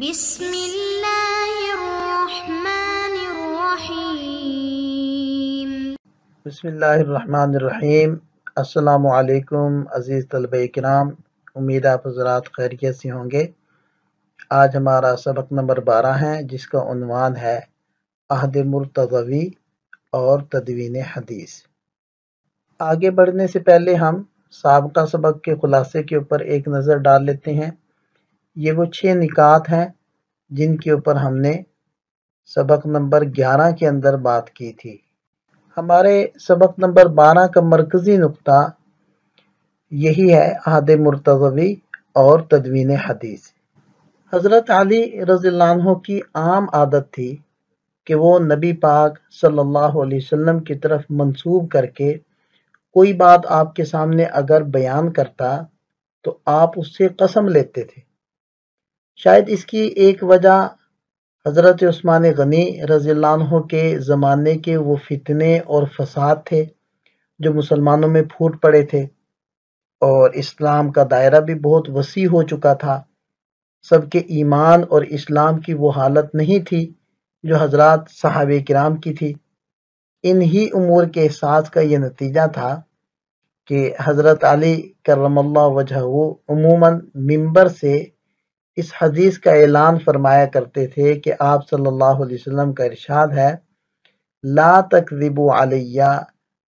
بسم اللہ الرحمن الرحیم۔ بسم اللہ الرحمن الرحیم۔ السلام علیکم عزیز طلبہ کرام، امید آپ حضرات خیریت سے ہوں گے۔ آج ہمارا سبق نمبر 12 ہے، جس کا عنوان ہے عہد مرتضوی اور تدوین حدیث۔ آگے بڑھنے سے پہلے ہم سابقہ سبق کے خلاصے کے اوپر ایک نظر ڈال لیتے ہیں۔ یہ وہ 6 نکات ہیں جن کے اوپر ہم نے سبق نمبر 11 کے اندر بات کی تھی۔ ہمارے سبق نمبر 12 کا مرکزی نقطہ یہی ہے، عہد مرتضوی اور تدوین حدیث۔ حضرت علی رضی اللہ عنہ کی عام عادت تھی کہ وہ نبی پاک صلی اللہ علیہ وسلم کی طرف منسوب کر کے کوئی بات آپ کے سامنے اگر بیان کرتا تو آپ اس سے قسم لیتے تھے۔ شاید اس کی ایک وجہ حضرت عثمان غنی رضی اللہ عنہ کے زمانے کے وہ فتنے اور فساد تھے جو مسلمانوں میں پھوٹ پڑے تھے، اور اسلام کا دائرہ بھی بہت وسیع ہو چکا تھا۔ سب کے ایمان اور اسلام کی وہ حالت نہیں تھی جو حضرات صحابہ کرام کی تھی۔ انہی امور کے احساس کا یہ نتیجہ تھا کہ حضرت علی کرم اللہ وجہہ عموماً ممبر سے اس حدیث کا اعلان فرمایا کرتے تھے کہ آپ صلی اللہ علیہ وسلم کا ارشاد ہے، لا تکذبوا علی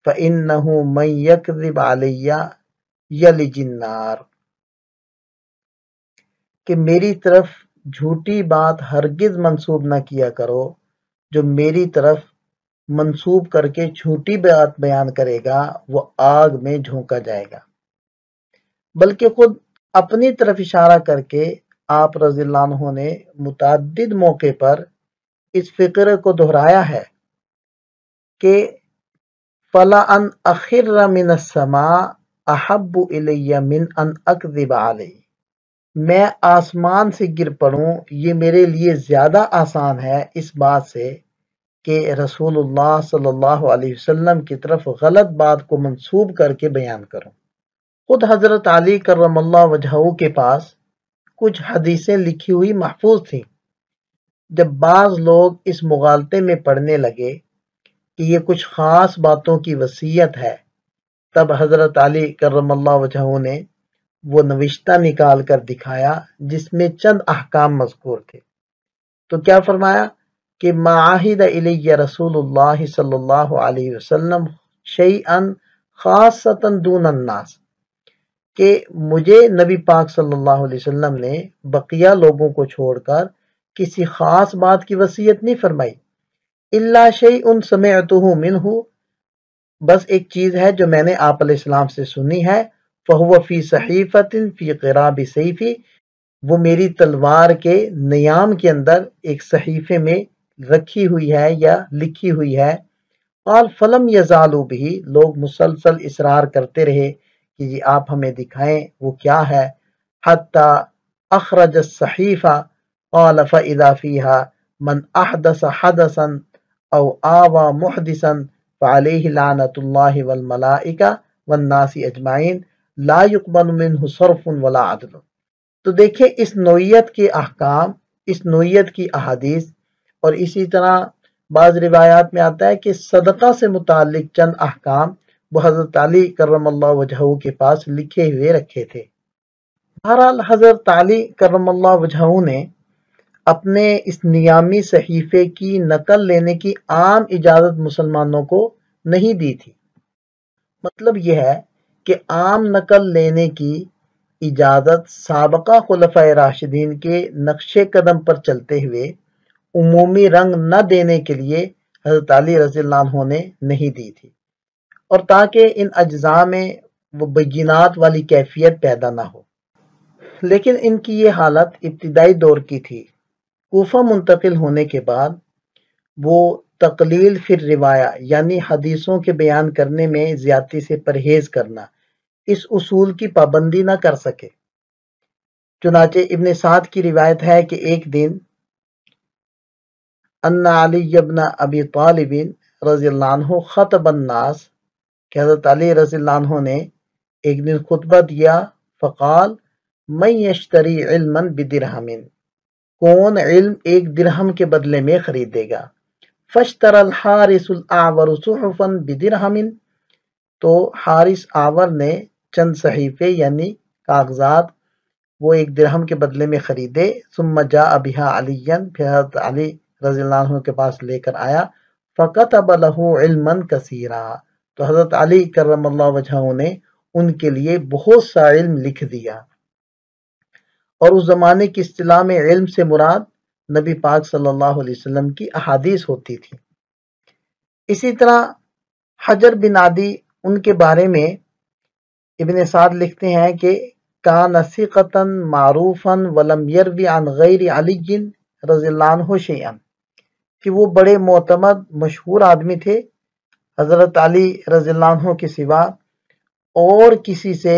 فإنہ من یکذب علی یلج النار، کہ میری طرف جھوٹی بات ہرگز منسوب نہ کیا کرو، جو میری طرف منسوب کر کے جھوٹی بات بیان کرے گا وہ آگ میں جھونکا جائے گا۔ بلکہ خود اپنی طرف اشارہ کر کے آپ رضی اللہ عنہ نے متعدد موقع پر اس فقرے کو دہرایا ہے کہ فَلَا أَنْ أَخِرَّ مِنَ السَّمَاءِ أَحَبُّ إِلَيَّ مِنْ أَنْ أَكْذِبَ عَلَيْهِ، میں آسمان سے گر پڑوں یہ میرے لیے زیادہ آسان ہے اس بات سے کہ رسول اللہ صلی اللہ علیہ وسلم کی طرف غلط بات کو منسوب کر کے بیان کروں۔ خود حضرت علی کرم اللہ وجہہ کے پاس کچھ حدیثیں لکھی ہوئی محفوظ تھیں۔ جب بعض لوگ اس مغالطے میں پڑنے لگے کہ یہ کچھ خاص باتوں کی وصیت ہے، تب حضرت علی کرم اللہ وجہہ نے وہ نوشتہ نکال کر دکھایا جس میں چند احکام مذکور تھے۔ تو کیا فرمایا کہ ما عہد الی رسول اللہ صلی اللہ علیہ وسلم شیئا خاصتا دون الناس، کہ مجھے نبی پاک صلی اللہ علیہ وسلم نے بقیہ لوگوں کو چھوڑ کر کسی خاص بات کی وصیت نہیں فرمائی، الا شیء سمعتہ منہ، بس ایک چیز ہے جو میں نے آپ علیہ السلام سے سنی ہے، فہو فی صحیفۃ فی قراب سیفی، وہ میری تلوار کے نیام کے اندر ایک صحیفے میں رکھی ہوئی ہے یا لکھی ہوئی ہے۔ قال فلم یزالوا بہ، لوگ مسلسل اصرار کرتے رہے کہ جی آپ ہمیں دکھائیں وہ کیا ہے، حتی اخرج الصحیفہ قال فاذا فیہا من احدث حدثا او آوى محدثا فعلیہ لعنۃ اللہ والملائکہ والناس اجمعین لا يقبل منہ صرف ولا عدل۔ تو دیکھیں اس نوعیت کے احکام، اس نوعیت کی احادیث، اور اسی طرح بعض روایات میں آتا ہے کہ صدقہ سے متعلق چند احکام وہ حضرت علی کرم اللہ وجہہ کے پاس لکھے ہوئے رکھے تھے۔ بہرحال حضرت علی کرم اللہ وجہہ نے اپنے اس نیامی صحیفے کی نقل لینے کی عام اجازت مسلمانوں کو نہیں دی تھی۔ مطلب یہ ہے کہ عام نقل لینے کی اجازت سابقہ خلفائے راشدین کے نقش قدم پر چلتے ہوئے عمومی رنگ نہ دینے کے لیے حضرت علی رضی اللہ عنہ نے نہیں دی تھی، اور تاکہ ان اجزاء میں وہ بینات والی کیفیت پیدا نہ ہو۔ لیکن ان کی یہ حالت ابتدائی دور کی تھی۔ کوفہ منتقل ہونے کے بعد وہ تقلیل فی الروایہ، یعنی حدیثوں کے بیان کرنے میں زیادتی سے پرہیز کرنا، اس اصول کی پابندی نہ کر سکے۔ چنانچہ ابن سعد کی روایت ہے کہ ایک دن ان علی بن ابی طالب رضی اللہ عنہ خطب الناس، کہ حضرت علی رضی اللہ عنہ نے ایک دن خطبہ دیا، فقال من یشتری علما بدرہم، کون علم ایک درہم کے بدلے میں خریدے گا؟ فشتر الحارث الاعور صحفا بدرہم، تو حارث آور نے چند صحیفے یعنی کاغذات وہ ایک درہم کے بدلے میں خریدے. ثم جاء بها علی، پھر حضرت علی رضی اللہ عنہ کے پاس لے کر آیا. فکتب له علما کثیرا، تو حضرت علی کرم اللہ وجہہ نے ان کے لیے بہت سا علم لکھ دیا. اور اس زمانے کی اصطلاح میں علم سے مراد نبی پاک صلی اللہ علیہ وسلم کی احادیث ہوتی تھی. اسی طرح حجر بن عدی، ان کے بارے میں ابن سعد لکھتے ہیں کہ کان ثقۃ معروفا ولم یروی عن غیر علی رضی اللہ عنہ شیئا، کہ وہ بڑے معتمد مشہور آدمی تھے، حضرت علی رضی اللہ عنہ کے سوا اور کسی سے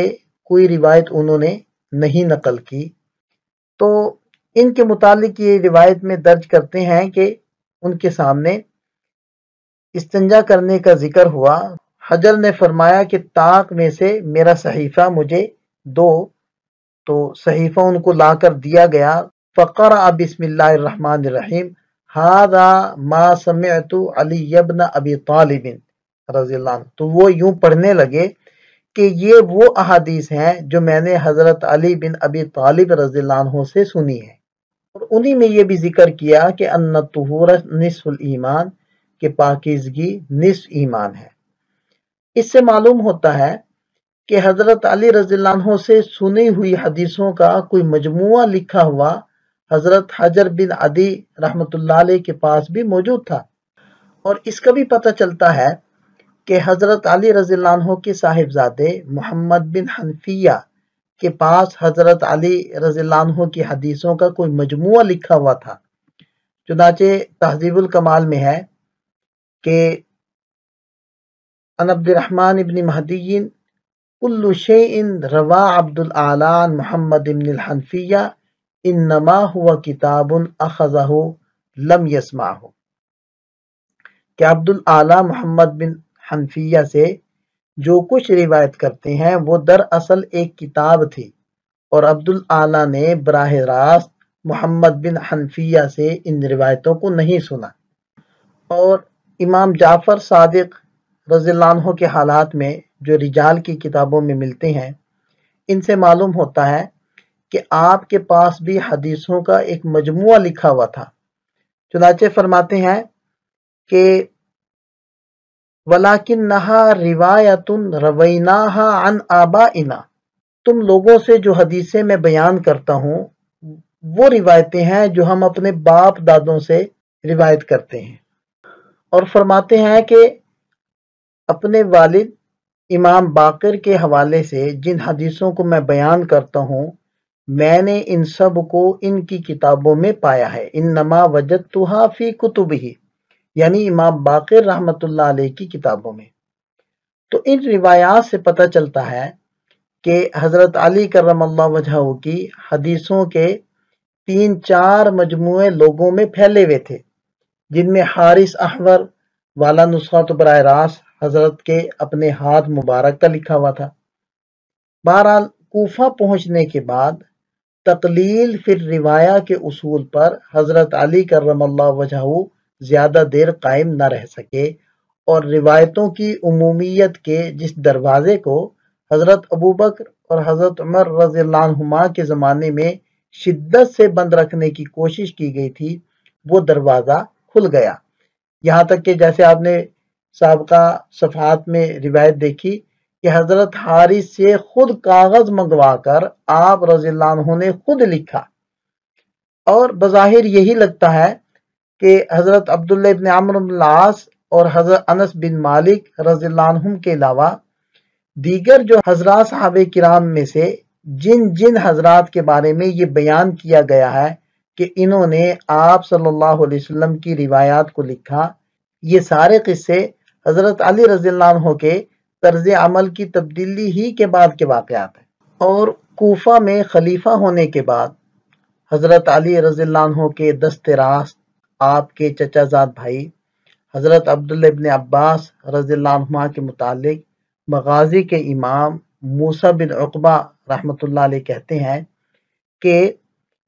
کوئی روایت انہوں نے نہیں نقل کی. تو ان کے متعلق یہ روایت میں درج کرتے ہیں کہ ان کے سامنے استنجا کرنے کا ذکر ہوا. حجر نے فرمایا کہ طاق میں سے میرا صحیفہ مجھے دو، تو صحیفہ ان کو لا کر دیا گیا. فقرأ بسم اللہ الرحمن الرحیم ھذا ما سمعت علی ابن ابی طالب رضی اللہ عنہ، تو وہ یوں پڑھنے لگے کہ یہ وہ احادیث ہیں جو میں نے حضرت علی بن ابی طالب رضی اللہ عنہ سے سنی ہے. اور انہی میں یہ بھی ذکر کیا کہ ان الطہور نصف الایمان، کہ پاکیزگی نصف ایمان ہے. اس سے معلوم ہوتا ہے کہ حضرت علی رضی اللہ عنہ سے سنی ہوئی حدیثوں کا کوئی مجموعہ لکھا ہوا حضرت حجر بن عدی رحمۃ اللہ علیہ کے پاس بھی موجود تھا. اور اس کا بھی پتہ چلتا ہے کہ حضرت علی رضی اللہ عنہ کے صاحبزادے محمد بن حنفیہ کے پاس حضرت علی رضی اللہ عنہ کی حدیثوں کا کوئی مجموعہ لکھا ہوا تھا. چنانچہ تہذیب الکمال میں ہے کہ ان عبد الرحمن ابن مہدی کل شیء روا عبد الاعلی محمد ابن الحنفیہ انما ہوا کتاب اخذہ لم یسمعہ، کہ عبد الاعلی محمد بن حنفیہ سے جو کچھ روایت کرتے ہیں وہ دراصل ایک کتاب تھی، اور عبد الاعلی نے براہ راست محمد بن حنفیہ سے ان روایتوں کو نہیں سنا. اور امام جعفر صادق رضی اللہ عنہ کے حالات میں جو رجال کی کتابوں میں ملتے ہیں، ان سے معلوم ہوتا ہے کہ آپ کے پاس بھی حدیثوں کا ایک مجموعہ لکھا ہوا تھا. چنانچہ فرماتے ہیں کہ وَلَكِنَّهَا رِوَایَةٌ رَوَيْنَاهَا عَنْ آبَائِنَا، تم لوگوں سے جو حدیثیں میں بیان کرتا ہوں وہ روایتیں ہیں جو ہم اپنے باپ دادوں سے روایت کرتے ہیں. اور فرماتے ہیں کہ اپنے والد امام باقر کے حوالے سے جن حدیثوں کو میں بیان کرتا ہوں میں نے ان سب کو ان کی کتابوں میں پایا ہے. انما وجدتها فی کتبہ، یعنی امام باقر رحمۃ اللہ علیہ کی کتابوں میں. تو ان روایات سے پتہ چلتا ہے کہ حضرت علی کرم اللہ وجہہ کی حدیثوں کے 3-4 مجموعے لوگوں میں پھیلے ہوئے تھے، جن میں حارث احور والا نسخہ تو براہ راست حضرت کے اپنے ہاتھ مبارک کا لکھا ہوا تھا. بہرحال کوفہ پہنچنے کے بعد تقلیل فی الروایہ کے اصول پر حضرت علی کرم اللہ وجہہ زیادہ دیر قائم نہ رہ سکے، اور روایتوں کی عمومیت کے جس دروازے کو حضرت ابوبکر اور حضرت عمر رضی اللہ عنہما کے زمانے میں شدت سے بند رکھنے کی کوشش کی گئی تھی وہ دروازہ کھل گیا. یہاں تک کہ جیسے آپ نے سابقہ صفحات میں روایت دیکھی کہ حضرت حارث سے خود کاغذ منگوا کر آپ رضی اللہ عنہ نے خود لکھا. اور بظاہر یہی لگتا ہے کہ حضرت عبداللہ ابن عمرو بن العاص اور حضرت انس بن مالک رضی اللہ عنہم کے علاوہ دیگر جو حضرات صحابہ کرام میں سے جن حضرات کے بارے میں یہ بیان کیا گیا ہے کہ انہوں نے آپ صلی اللہ علیہ وسلم کی روایات کو لکھا، یہ سارے قصے حضرت علی رضی اللہ عنہ کے طرز عمل کی تبدیلی ہی کے بعد کے واقعات ہیں. اور کوفہ میں خلیفہ ہونے کے بعد حضرت علی رضی اللہ عنہ کے دست راست آپ کے چچا زاد بھائی حضرت عبداللہ ابن عباس رضی اللہ عنہ کے متعلق مغازی کے امام موسیٰ بن عقبہ رحمۃ اللہ علیہ کہتے ہیں کہ